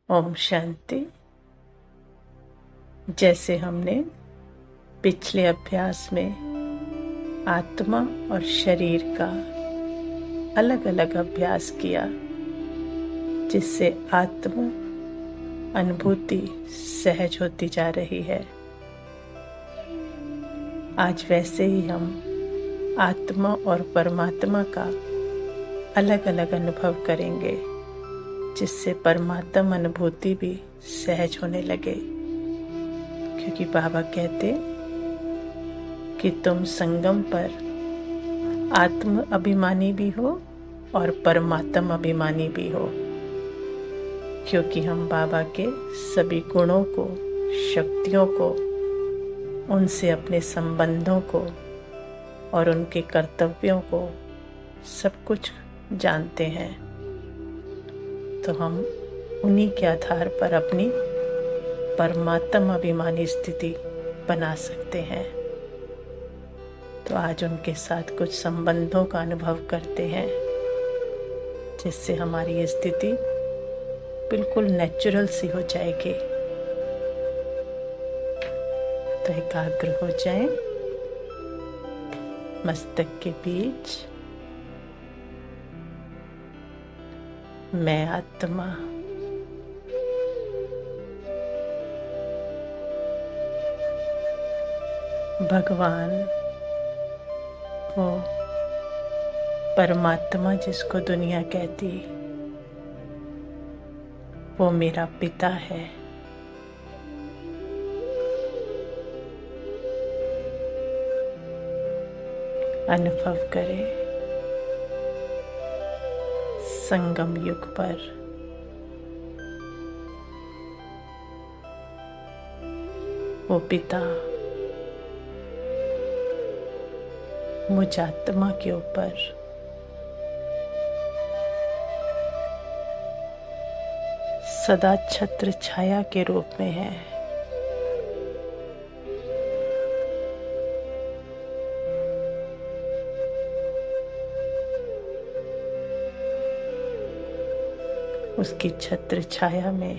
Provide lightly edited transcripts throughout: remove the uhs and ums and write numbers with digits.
ओम शांति। जैसे हमने पिछले अभ्यास में आत्मा और शरीर का अलग अलग अभ्यास किया, जिससे आत्म अनुभूति सहज होती जा रही है, आज वैसे ही हम आत्मा और परमात्मा का अलग अलग अनुभव करेंगे, जिससे परमात्म अनुभूति भी सहज होने लगे। क्योंकि बाबा कहते कि तुम संगम पर आत्म अभिमानी भी हो और परमात्म अभिमानी भी हो, क्योंकि हम बाबा के सभी गुणों को, शक्तियों को, उनसे अपने संबंधों को और उनके कर्तव्यों को सब कुछ जानते हैं। तो हम उन्हीं के आधार पर अपनी परमात्म अभिमानी स्थिति बना सकते हैं। तो आज उनके साथ कुछ संबंधों का अनुभव करते हैं, जिससे हमारी ये स्थिति बिल्कुल नेचुरल सी हो जाएगी। तो एकाग्र हो जाएं, मस्तक के बीच। मैं आत्मा भगवान, वो परमात्मा जिसको दुनिया कहती, वो मेरा पिता है। अनुभव करें संगम युग पर वो पिता मुझ आत्मा के ऊपर सदा छत्र छाया के रूप में है। उसकी छत्र छाया में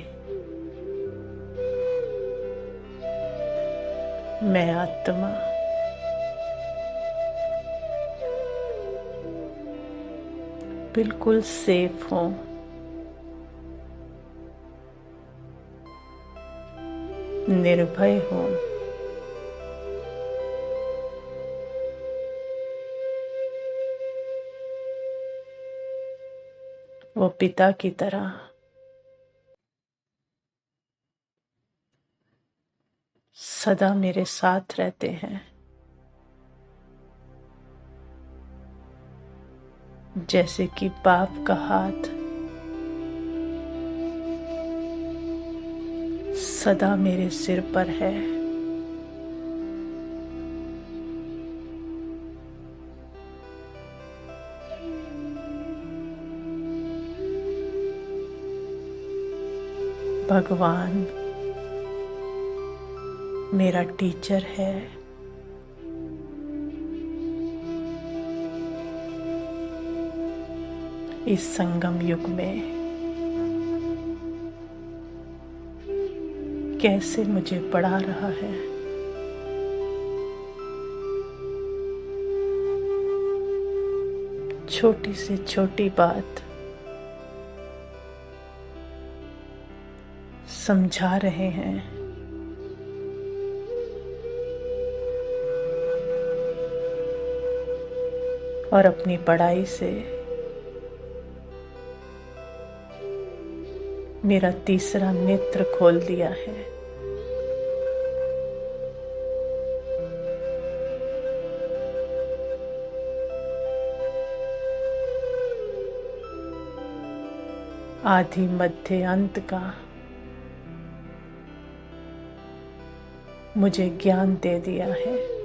मैं आत्मा बिल्कुल सेफ हूं। निर्भय हूं। वो पिता की तरह सदा मेरे साथ रहते हैं। जैसे कि बाप का हाथ सदा मेरे सिर पर है। भगवान मेरा टीचर है। इस संगम युग में कैसे मुझे पढ़ा रहा है। छोटी से छोटी बात समझा रहे हैं। और अपनी पढ़ाई से मेरा तीसरा नेत्र खोल दिया है। आदि मध्य अंत का मुझे ज्ञान दे दिया है।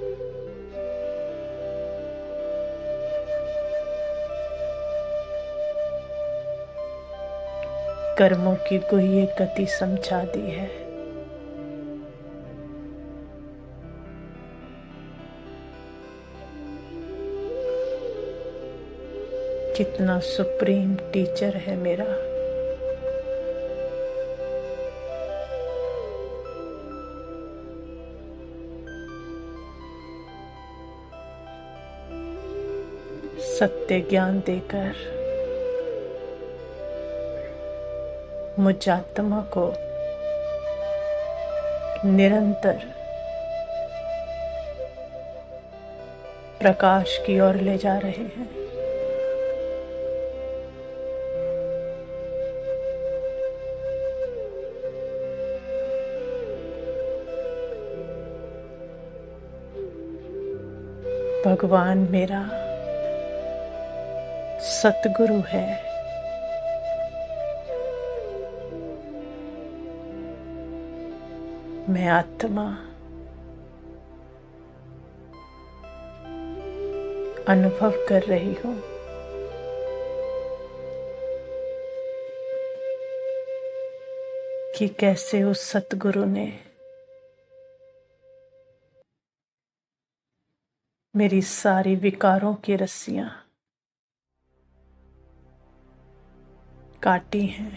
कर्मों की गुह्य गति समझा दी है। कितना सुप्रीम टीचर है मेरा। सत्य ज्ञान देकर मुझ आत्मा को निरंतर प्रकाश की ओर ले जा रहे हैं। भगवान मेरा सतगुरु है। मैं आत्मा अनुभव कर रही हूँ कि कैसे उस सतगुरु ने मेरी सारी विकारों की रस्सियां काटी हैं।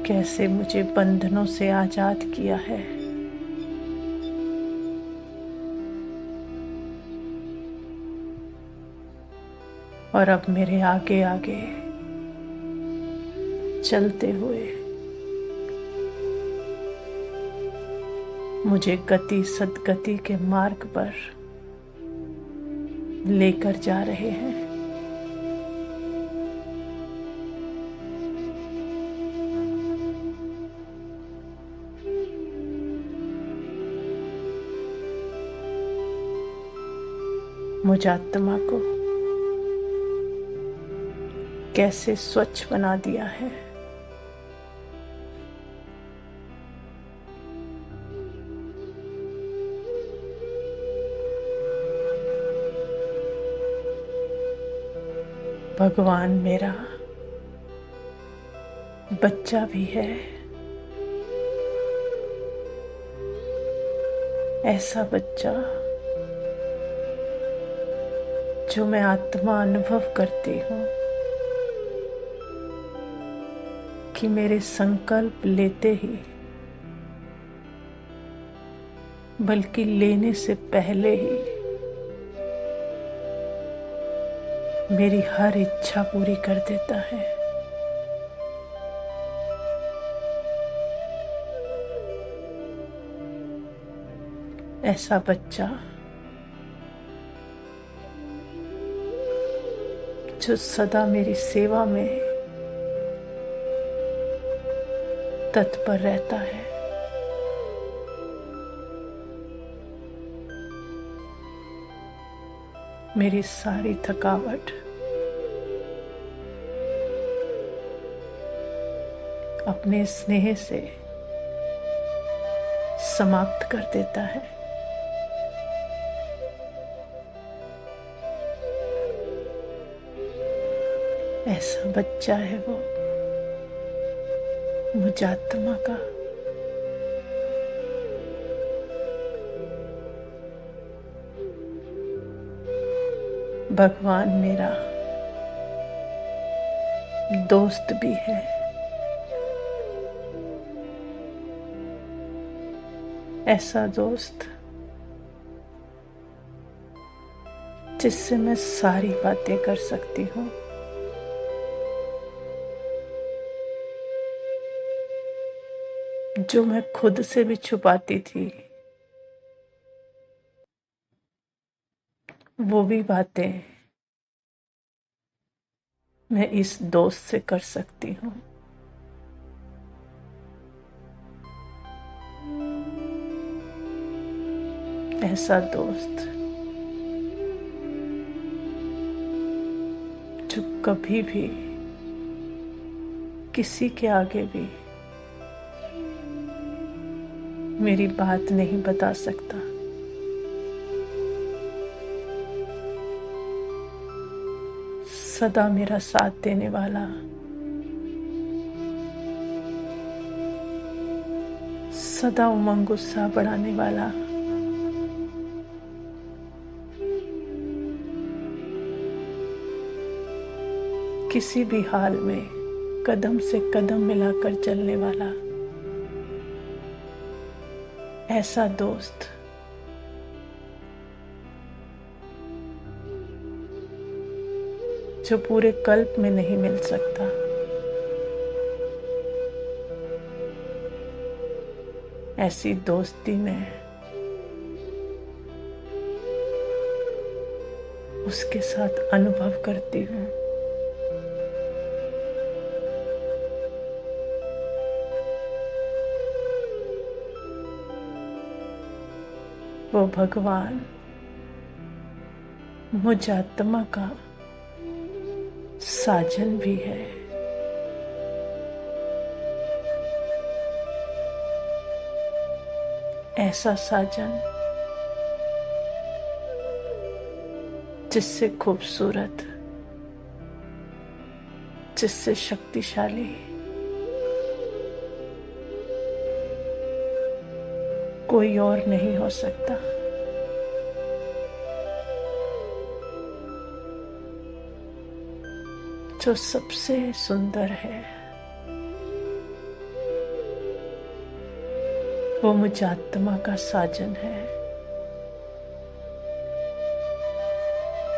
कैसे मुझे बंधनों से आजाद किया है। और अब मेरे आगे आगे चलते हुए मुझे गति सद्गति के मार्ग पर लेकर जा रहे हैं। मुझ आत्मा को कैसे स्वच्छ बना दिया है। भगवान मेरा बच्चा भी है। ऐसा बच्चा जो मैं आत्मा अनुभव करती हूँ कि मेरे संकल्प लेते ही, बल्कि लेने से पहले ही मेरी हर इच्छा पूरी कर देता है। ऐसा बच्चा जो सदा मेरी सेवा में तत्पर रहता है। मेरी सारी थकावट अपने स्नेह से समाप्त कर देता है। ऐसा बच्चा है वो मुझ आत्मा का। भगवान मेरा दोस्त भी है। ऐसा दोस्त जिससे मैं सारी बातें कर सकती हूँ। जो मैं खुद से भी छुपाती थी, वो भी बातें मैं इस दोस्त से कर सकती हूँ। ऐसा दोस्त जो कभी भी किसी के आगे भी मेरी बात नहीं बता सकता। सदा मेरा साथ देने वाला, सदा उमंग उत्साह बढ़ाने वाला, किसी भी हाल में कदम से कदम मिलाकर चलने वाला, ऐसा दोस्त जो पूरे कल्प में नहीं मिल सकता। ऐसी दोस्ती में उसके साथ अनुभव करती हूँ। वो भगवान मुझ आत्मा का साजन भी है। ऐसा साजन जिससे खूबसूरत, जिससे शक्तिशाली कोई और नहीं हो सकता। जो सबसे सुंदर है वो मुझ आत्मा का साजन है,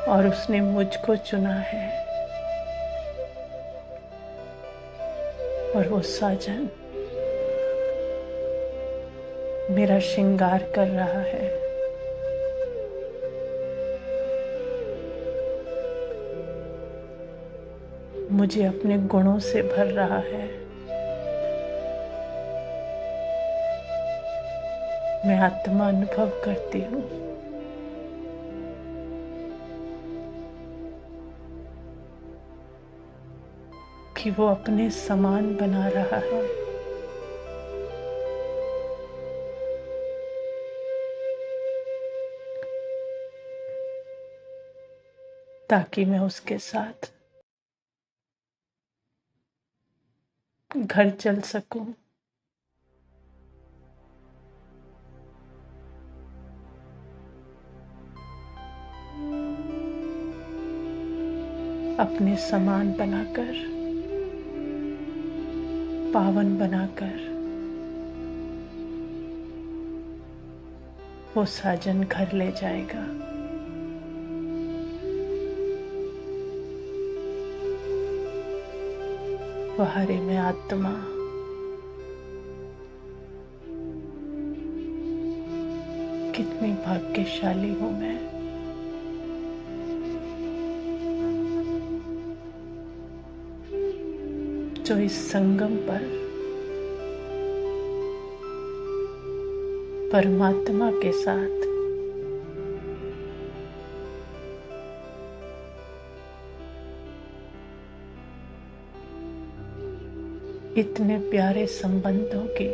और उसने मुझको चुना है। और वो साजन मेरा श्रृंगार कर रहा है। मुझे अपने गुणों से भर रहा है। मैं आत्मा अनुभव करती हूँ कि वो अपने समान बना रहा है। ताकि मैं उसके साथ घर चल सकूं। अपने समान बनाकर, पावन बनाकर वो साजन घर ले जाएगा। वहारे में आत्मा कितनी भाग्यशाली हूं मैं। जो इस संगम पर परमात्मा के साथ इतने प्यारे संबंधों की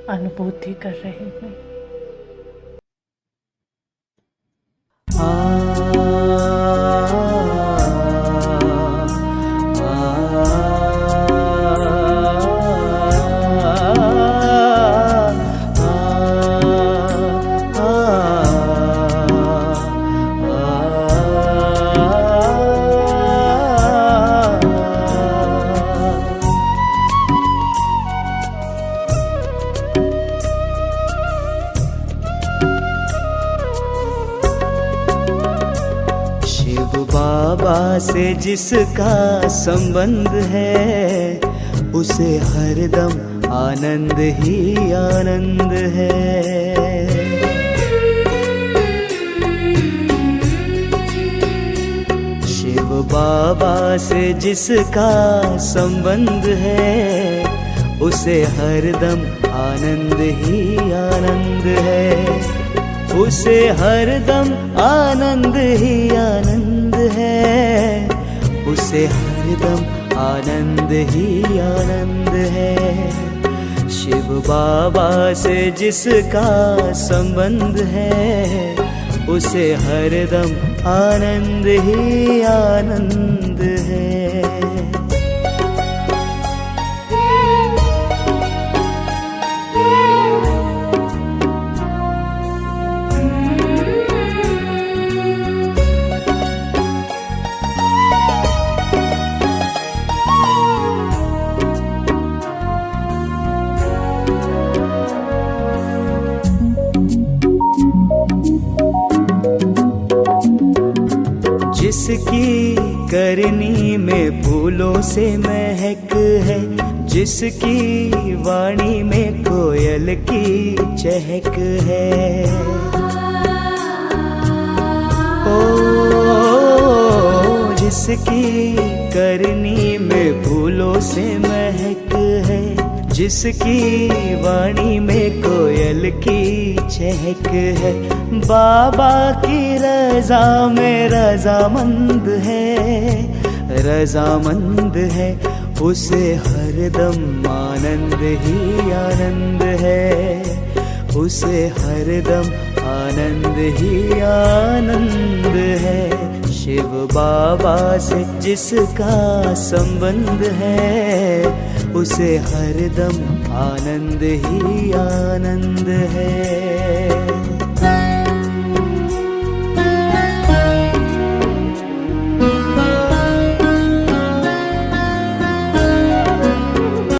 अनुभूति कर रही हूँ। बाबा से जिसका संबंध है उसे हरदम आनंद ही आनंद है। शिव बाबा से जिसका संबंध है उसे हरदम आनंद ही आनंद है। उसे हरदम आनंद ही आनंद है। उसे हरदम आनंद ही आनंद है। शिव बाबा से जिसका संबंध है उसे हरदम आनंद ही आनंद है। जिसकी करनी में फूलों से महक है, जिसकी वाणी में कोयल की चहक है। ओ जिसकी करनी में फूलों से महक है, जिसकी वाणी में कोयल की चहक है। बाबा की रजा में रजामंद है, रजामंद है, उसे हरदम आनंद ही आनंद है, उसे हरदम आनंद ही आनंद है। शिव बाबा से जिसका संबंध है, उसे हरदम आनंद ही आनंद है।